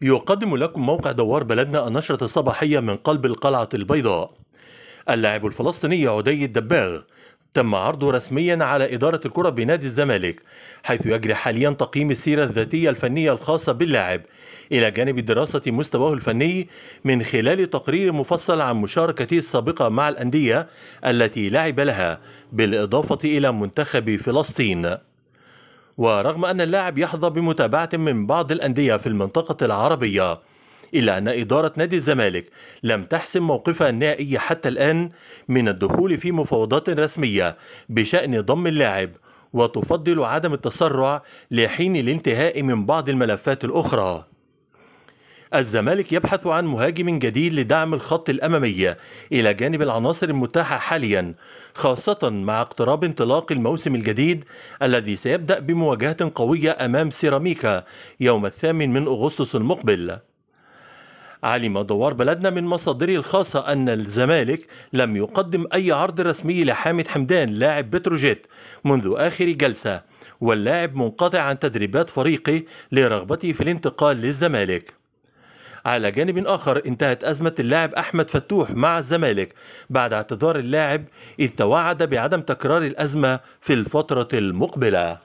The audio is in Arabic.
يقدم لكم موقع دوار بلدنا النشرة الصباحية من قلب القلعة البيضاء. اللاعب الفلسطيني عدي الدباغ تم عرضه رسميا على إدارة الكرة بنادي الزمالك، حيث يجري حاليا تقييم السيرة الذاتية الفنية الخاصة باللاعب إلى جانب دراسة مستواه الفني من خلال تقرير مفصل عن مشاركته السابقة مع الأندية التي لعب لها، بالإضافة إلى منتخب فلسطين. ورغم أن اللاعب يحظى بمتابعة من بعض الأندية في المنطقة العربية، إلا أن إدارة نادي الزمالك لم تحسم موقفها النهائي حتى الآن من الدخول في مفاوضات رسمية بشأن ضم اللاعب، وتفضل عدم التسرع لحين الانتهاء من بعض الملفات الأخرى. الزمالك يبحث عن مهاجم جديد لدعم الخط الأمامي إلى جانب العناصر المتاحة حاليا، خاصة مع اقتراب انطلاق الموسم الجديد الذي سيبدأ بمواجهة قوية أمام سيراميكا يوم 8 أغسطس المقبل. علم دوار بلدنا من مصادره الخاصة أن الزمالك لم يقدم أي عرض رسمي لحامد حمدان لاعب بتروجيت منذ آخر جلسة، واللاعب منقطع عن تدريبات فريقه لرغبته في الانتقال للزمالك. على جانب آخر، انتهت أزمة اللاعب أحمد فتوح مع الزمالك بعد اعتذار اللاعب، إذ توعد بعدم تكرار الأزمة في الفترة المقبلة.